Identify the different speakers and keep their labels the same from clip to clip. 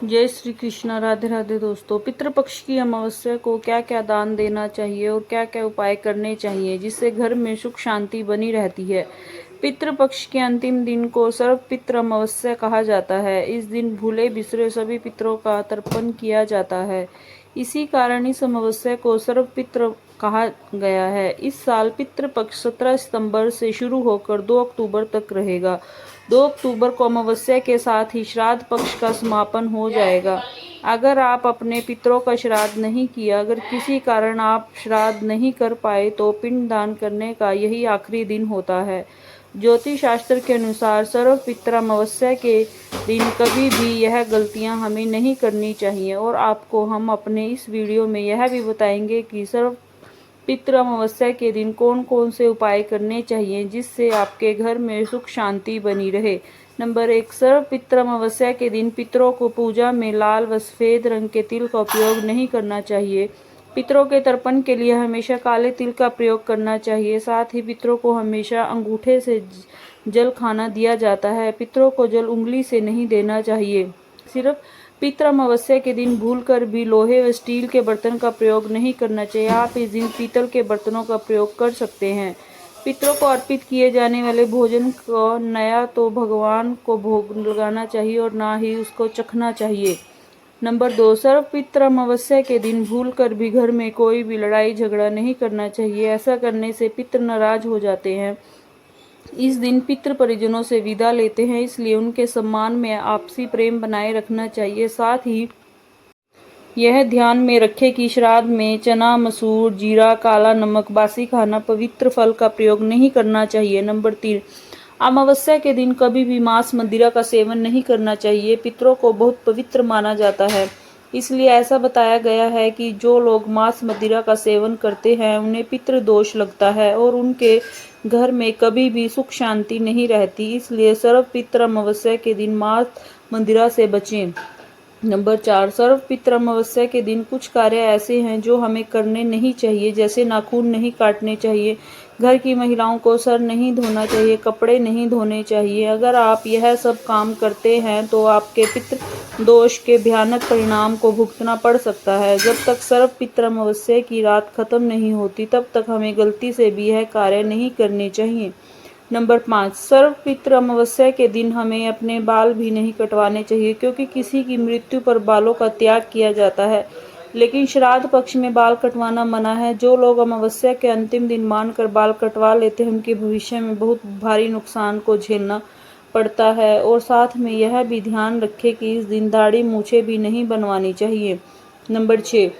Speaker 1: जय श्री कृष्णा। राधे राधे दोस्तों। पितृपक्ष की अमावस्या को क्या क्या दान देना चाहिए और क्या क्या उपाय करने चाहिए जिससे घर में सुख शांति बनी रहती है। पितृपक्ष के अंतिम दिन को सर्व पितृ अमावस्या कहा जाता है। इस दिन भूले बिसरे सभी पितरों का तर्पण किया जाता है। इसी कारण इस अमावस्या को सर्व पितृ कहा गया है। इस साल पितृपक्ष 17 सितंबर से शुरू होकर 2 अक्टूबर तक रहेगा। 2 अक्टूबर को अमावस्या के साथ ही श्राद्ध पक्ष का समापन हो जाएगा। अगर आप अपने पितरों का श्राद्ध नहीं किया, अगर किसी कारण आप श्राद्ध नहीं कर पाए तो पिंड दान करने का यही आखिरी दिन होता है। ज्योतिष शास्त्र के अनुसार सर्व पितृ अमावस्या के दिन कभी भी यह गलतियां हमें नहीं करनी चाहिए और आपको हम अपने इस वीडियो में यह भी बताएंगे कि सर्व पितृ अमावस्या के दिन कौन कौन से उपाय करने चाहिए जिससे आपके घर में सुख शांति बनी रहे। नंबर 1, सर्व पितृ अमावस्या के दिन पितरों को पूजा में लाल व सफेद रंग के तिल का उपयोग नहीं करना चाहिए। पितरों के तर्पण के लिए हमेशा काले तिल का प्रयोग करना चाहिए। साथ ही पितरों को हमेशा अंगूठे से जल खाना दिया जाता है। पितरों को जल उंगली से नहीं देना चाहिए। सिर्फ पितृ अमावस्या के दिन भूलकर भी लोहे व स्टील के बर्तन का प्रयोग नहीं करना चाहिए। आप इस दिन पीतल के बर्तनों का प्रयोग कर सकते हैं। पितरों को अर्पित किए जाने वाले भोजन को नया तो भगवान को भोग लगाना चाहिए और ना ही उसको चखना चाहिए। नंबर 2, सर्व पितृ अमावस्या के दिन भूलकर भी घर में कोई भी लड़ाई झगड़ा नहीं करना चाहिए। ऐसा करने से पितृ नाराज हो जाते हैं। इस दिन पितृ परिजनों से विदा लेते हैं, इसलिए उनके सम्मान में आपसी प्रेम बनाए रखना चाहिए। साथ ही यह ध्यान में रखें कि श्राद्ध में चना, मसूर, जीरा, काला नमक, बासी खाना, पवित्र फल का प्रयोग नहीं करना चाहिए। नंबर 3, अमावस्या के दिन कभी भी मांस मदिरा का सेवन नहीं करना चाहिए। पितरों को बहुत पवित्र माना जाता है, इसलिए ऐसा बताया गया है कि जो लोग मांस मदिरा का सेवन करते हैं उन्हें पितृ दोष लगता है और उनके घर में कभी भी सुख शांति नहीं रहती। इसलिए सर्व पितृ अमावस्या के दिन मांस मदिरा से बचें। नंबर 4, सर्व पितृ अमावस्या के दिन कुछ कार्य ऐसे हैं जो हमें करने नहीं चाहिए, जैसे नाखून नहीं काटने चाहिए, घर की महिलाओं को सर नहीं धोना चाहिए, कपड़े नहीं धोने चाहिए। अगर आप यह सब काम करते हैं तो आपके पितृ दोष के भयानक परिणाम को भुगतना पड़ सकता है। जब तक सर्व पितृ अमावस्या की रात खत्म नहीं होती तब तक हमें गलती से भी यह कार्य नहीं करने चाहिए। नंबर 5, सर्व पितृ अमावस्या के दिन हमें अपने बाल भी नहीं कटवाने चाहिए, क्योंकि किसी की मृत्यु पर बालों का त्याग किया जाता है, लेकिन श्राद्ध पक्ष में बाल कटवाना मना है। जो लोग अमावस्या के अंतिम दिन मानकर बाल कटवा लेते हैं उनके भविष्य में बहुत भारी नुकसान को झेलना पड़ता है। और साथ में यह भी ध्यान रखें कि इस दिन दाढ़ी मूछें भी नहीं बनवानी चाहिए। नंबर 6,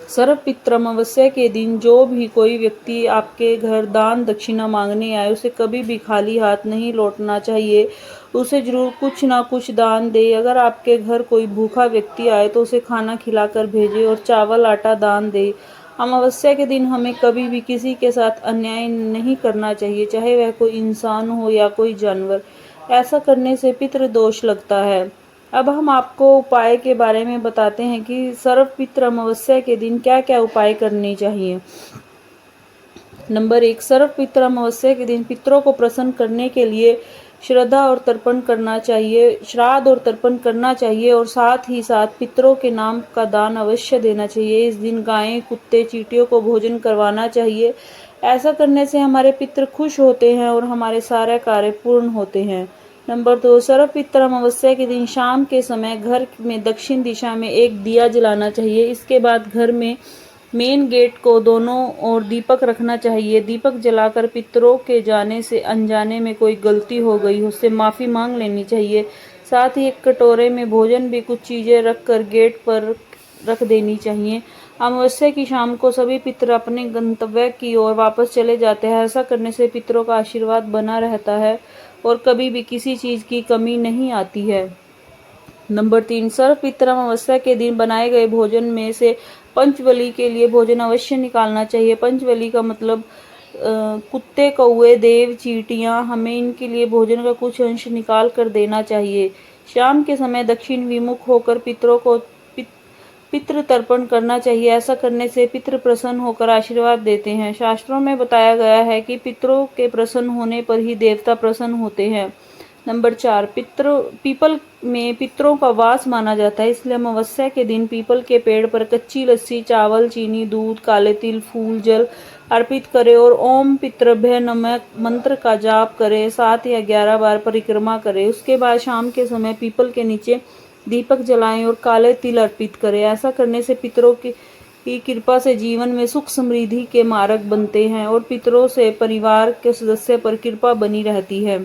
Speaker 1: सर्व पितृ अमावस्या के दिन जो भी कोई व्यक्ति आपके घर दान दक्षिणा मांगने आए उसे कभी भी खाली हाथ नहीं लौटना चाहिए। उसे जरूर कुछ ना कुछ दान दे। अगर आपके घर कोई भूखा व्यक्ति आए तो उसे खाना खिलाकर भेजे और चावल आटा दान दे। अमावस्या के दिन हमें कभी भी किसी के साथ अन्याय नहीं करना चाहिए, चाहे वह कोई इंसान हो या कोई जानवर। ऐसा करने से पितृ दोष लगता है। अब हम आपको उपाय के बारे में बताते हैं कि सर्व पितृ अमावस्या के दिन क्या क्या उपाय करने चाहिए। नंबर 1, सर्व पितृ अमावस्या के दिन पितरों को प्रसन्न करने के लिए श्रद्धा और तर्पण करना चाहिए, श्राद्ध और तर्पण करना चाहिए और साथ ही साथ पितरों के नाम का दान अवश्य देना चाहिए। इस दिन गायें, कुत्ते, चींटियों को भोजन करवाना चाहिए। ऐसा करने से हमारे पितृ खुश होते हैं और हमारे सारे कार्य पूर्ण होते हैं। नंबर 2, सर्व पितृ अमावस्या के दिन शाम के समय घर में दक्षिण दिशा में एक दिया जलाना चाहिए। इसके बाद घर में मेन गेट को दोनों ओर दीपक रखना चाहिए। दीपक जलाकर पितरों के जाने से अनजाने में कोई गलती हो गई उससे माफ़ी मांग लेनी चाहिए। साथ ही एक कटोरे में भोजन भी कुछ चीज़ें रखकर गेट पर रख देनी चाहिए। अमावस्या की शाम को सभी पितर अपने गंतव्य की ओर वापस चले जाते हैं। ऐसा करने से पितरों का आशीर्वाद बना रहता है और कभी भी किसी चीज़ की कमी नहीं आती है। नंबर 3, सर्व पितृ अमावस्या के दिन बनाए गए भोजन में से पंचबली के लिए भोजन अवश्य निकालना चाहिए। पंचबली का मतलब कुत्ते, कौवे, देव, चींटियां, हमें इनके लिए भोजन का कुछ अंश निकाल कर देना चाहिए। शाम के समय दक्षिण विमुख होकर पितरों को पितृ तर्पण करना चाहिए। ऐसा करने से पितृ प्रसन्न होकर आशीर्वाद देते हैं। शास्त्रों में बताया गया है कि पितरों के प्रसन्न होने पर ही देवता प्रसन्न होते हैं। नंबर 4, पीपल में पितरों का वास माना जाता है, इसलिए अमावस्या के दिन पीपल के पेड़ पर कच्ची लस्सी, चावल, चीनी, दूध, काले तिल, फूल, जल अर्पित करें और ओम पितृभ्य नमः मंत्र का जाप करें। 7 या 11 बार परिक्रमा करें। उसके बाद शाम के समय पीपल के नीचे दीपक जलाएं और काले तिल अर्पित करें। ऐसा करने से पितरों की कृपा से जीवन में सुख समृद्धि के मार्ग बनते हैं और पितरों से परिवार के सदस्य पर कृपा बनी रहती है।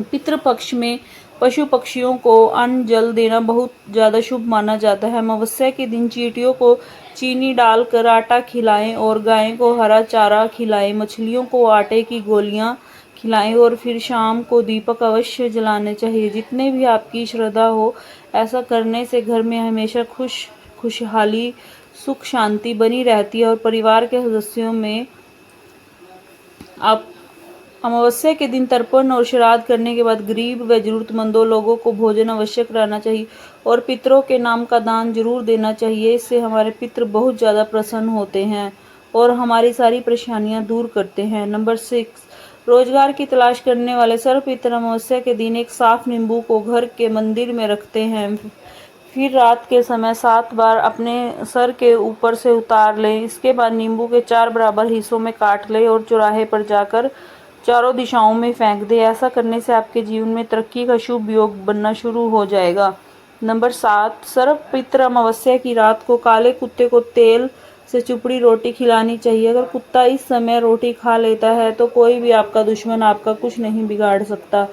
Speaker 1: पितृपक्ष में पशु पक्षियों को अन्न जल देना बहुत ज़्यादा शुभ माना जाता है। अमावस्या के दिन चींटियों को चीनी डालकर आटा खिलाएं और गाय को हरा चारा खिलाएं। मछलियों को आटे की गोलियां खिलाएं और फिर शाम को दीपक अवश्य जलाने चाहिए। जितने भी आपकी श्रद्धा हो, ऐसा करने से घर में हमेशा खुशहाली, सुख शांति बनी रहती है और परिवार के सदस्यों में आप अमावस्या के दिन तर्पण और श्राद्ध करने के बाद गरीब व जरूरतमंदों लोगों को भोजन अवश्य कराना चाहिए और पितरों के नाम का दान जरूर देना चाहिए। इससे हमारे पितर बहुत ज़्यादा प्रसन्न होते हैं और हमारी सारी परेशानियां दूर करते हैं। नंबर 6, रोजगार की तलाश करने वाले सर्व पितर अमावस्या के दिन एक साफ नींबू को घर के मंदिर में रखते हैं। फिर रात के समय 7 बार अपने सर के ऊपर से उतार लें। इसके बाद नींबू के 4 बराबर हिस्सों में काट लें और चौराहे पर जाकर चारों दिशाओं में फेंक दें। ऐसा करने से आपके जीवन में तरक्की का शुभ योग बनना शुरू हो जाएगा। नंबर 7, सर्व पितृ अमावस्या की रात को काले कुत्ते को तेल से चुपड़ी रोटी खिलानी चाहिए। अगर कुत्ता इस समय रोटी खा लेता है तो कोई भी आपका दुश्मन आपका कुछ नहीं बिगाड़ सकता।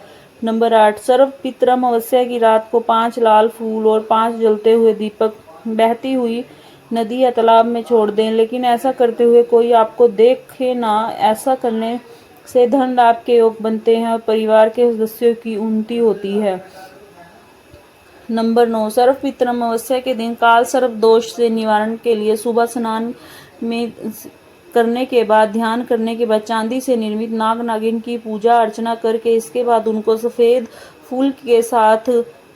Speaker 1: नंबर 8, सर्व पितृ अमावस्या की रात को 5 लाल फूल और 5 जलते हुए दीपक बहती हुई नदी या तालाब में छोड़ दें, लेकिन ऐसा करते हुए कोई आपको देखे ना। ऐसा करने से धन लाभ के योग बनते हैं और परिवार के सदस्यों की उन्नति होती है। नंबर 9, सर्व पितृ अमावस्या के दिन काल सर्प दोष से निवारण के लिए सुबह स्नान में करने के बाद ध्यान करने के बाद चांदी से निर्मित नाग नागिन की पूजा अर्चना करके इसके बाद उनको सफेद फूल के साथ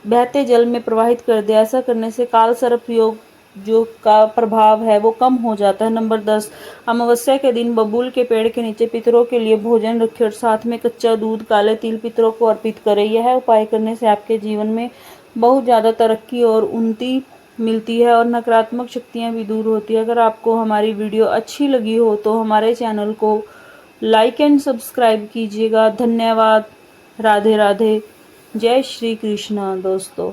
Speaker 1: बहते जल में प्रवाहित कर दे। ऐसा करने से काल सर्प योग जो का प्रभाव है वो कम हो जाता है। नंबर 10, अमावस्या के दिन बबूल के पेड़ के नीचे पितरों के लिए भोजन रखें और साथ में कच्चा दूध, काले तिल पितरों को अर्पित करें। यह उपाय करने से आपके जीवन में बहुत ज़्यादा तरक्की और उन्नति मिलती है और नकारात्मक शक्तियाँ भी दूर होती है। अगर आपको हमारी वीडियो अच्छी लगी हो तो हमारे चैनल को लाइक एंड सब्सक्राइब कीजिएगा। धन्यवाद। राधे राधे। जय श्री कृष्णा दोस्तों।